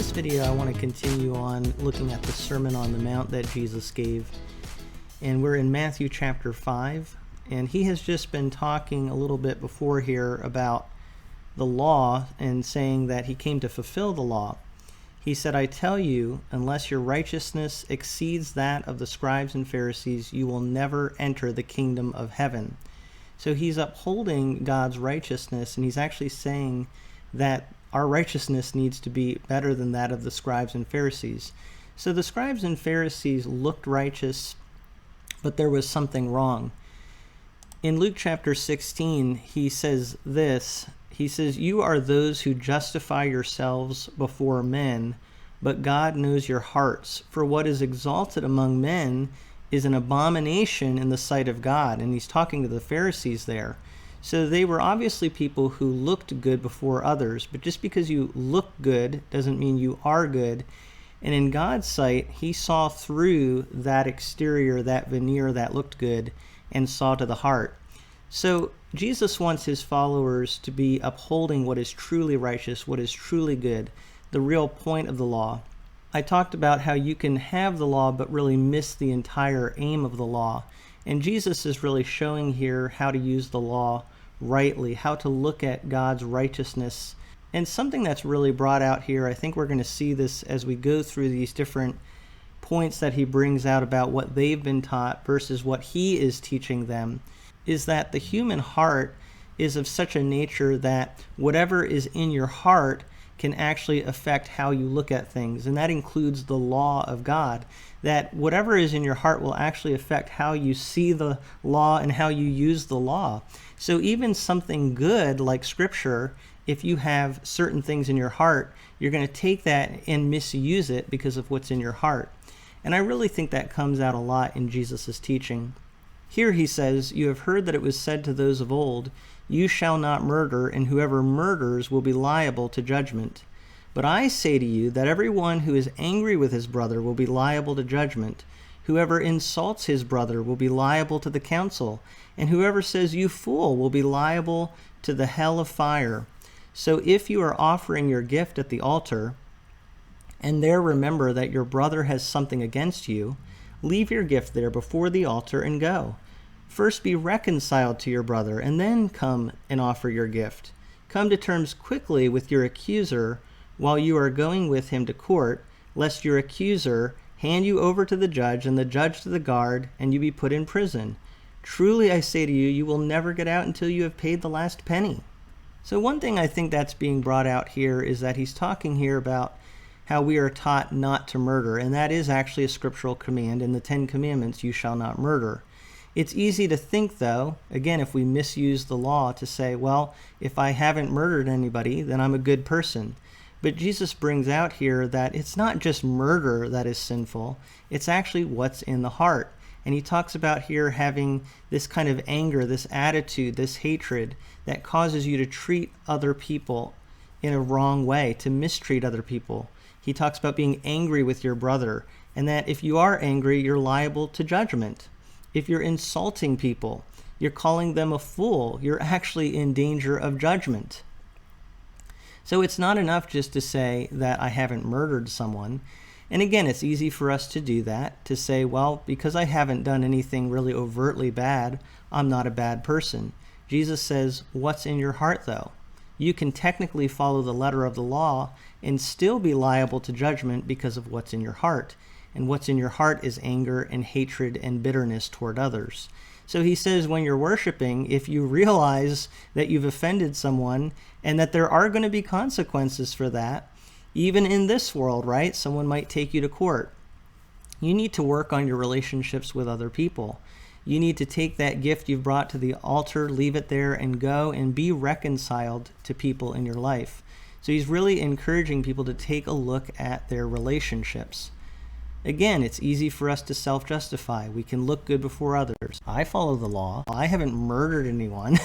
this video, I want to continue on looking at the Sermon on the Mount that Jesus gave. And we're in Matthew chapter 5. And he has just been talking a little bit before here about the law and saying that he came to fulfill the law. He said, I tell you, unless your righteousness exceeds that of the scribes and Pharisees, you will never enter the kingdom of heaven. So he's upholding God's righteousness, and he's actually saying that our righteousness needs to be better than that of the scribes and Pharisees. So the scribes and Pharisees looked righteous, but there was something wrong. In Luke chapter 16, he says this. He says, you are those who justify yourselves before men, but God knows your hearts. For what is exalted among men is an abomination in the sight of God. And he's talking to the Pharisees there. So they were obviously people who looked good before others, but just because you look good doesn't mean you are good. And in God's sight, he saw through that exterior, that veneer that looked good, and saw to the heart. So Jesus wants his followers to be upholding what is truly righteous, what is truly good, the real point of the law. I talked about how you can have the law but really miss the entire aim of the law. And Jesus is really showing here how to use the law rightly, how to look at God's righteousness. And something that's really brought out here, I think we're going to see this as we go through these different points that he brings out about what they've been taught versus what he is teaching them, is that the human heart is of such a nature that whatever is in your heart can actually affect how you look at things. And that includes the law of God, that whatever is in your heart will actually affect how you see the law and how you use the law. So even something good like Scripture, if you have certain things in your heart, you're going to take that and misuse it because of what's in your heart. And I really think that comes out a lot in Jesus' teaching. Here he says, you have heard that it was said to those of old, you shall not murder, and whoever murders will be liable to judgment. But I say to you that everyone who is angry with his brother will be liable to judgment. Whoever insults his brother will be liable to the council, and whoever says you fool will be liable to the hell of fire. So if you are offering your gift at the altar, and there remember that your brother has something against you, leave your gift there before the altar and go. First be reconciled to your brother, and then come and offer your gift. Come to terms quickly with your accuser while you are going with him to court, lest your accuser hand you over to the judge, and the judge to the guard, and you be put in prison. Truly I say to you, you will never get out until you have paid the last penny. So one thing I think that's being brought out here is that he's talking here about how we are taught not to murder, and that is actually a scriptural command in the 10 Commandments, you shall not murder. It's easy to think, though, again, if we misuse the law, to say, well, if I haven't murdered anybody, then I'm a good person. But Jesus brings out here that it's not just murder that is sinful, it's actually what's in the heart. And he talks about here having this kind of anger, this attitude, this hatred that causes you to treat other people in a wrong way, to mistreat other people. He talks about being angry with your brother, and that if you are angry, you're liable to judgment. If you're insulting people, you're calling them a fool, you're actually in danger of judgment. So it's not enough just to say that I haven't murdered someone. And again, it's easy for us to do that, to say, well, because I haven't done anything really overtly bad, I'm not a bad person. Jesus says, what's in your heart, though? You can technically follow the letter of the law and still be liable to judgment because of what's in your heart. And what's in your heart is anger and hatred and bitterness toward others. So he says when you're worshiping, if you realize that you've offended someone and that there are going to be consequences for that, even in this world, right? Someone might take you to court. You need to work on your relationships with other people. You need to take that gift you've brought to the altar, leave it there, and go and be reconciled to people in your life. So he's really encouraging people to take a look at their relationships. Again, it's easy for us to self-justify. We can look good before others. I follow the law. I haven't murdered anyone.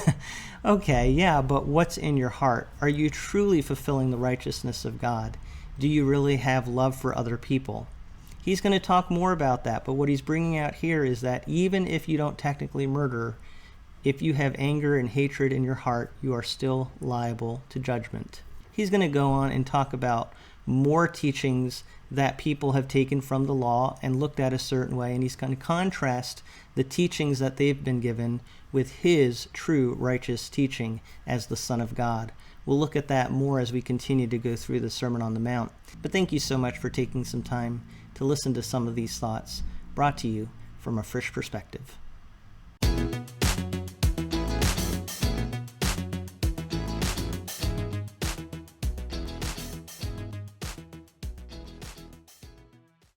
Okay, yeah, but what's in your heart? Are you truly fulfilling the righteousness of God? Do you really have love for other people? He's going to talk more about that, but what he's bringing out here is that even if you don't technically murder, if you have anger and hatred in your heart, you are still liable to judgment. he's going to go on and talk about more teachings that people have taken from the law and looked at a certain way, and he's going to contrast the teachings that they've been given with his true righteous teaching as the Son of God. We'll look at that more as we continue to go through the Sermon on the Mount. But thank you so much for taking some time to listen to some of these thoughts brought to you from A Frisch Perspective.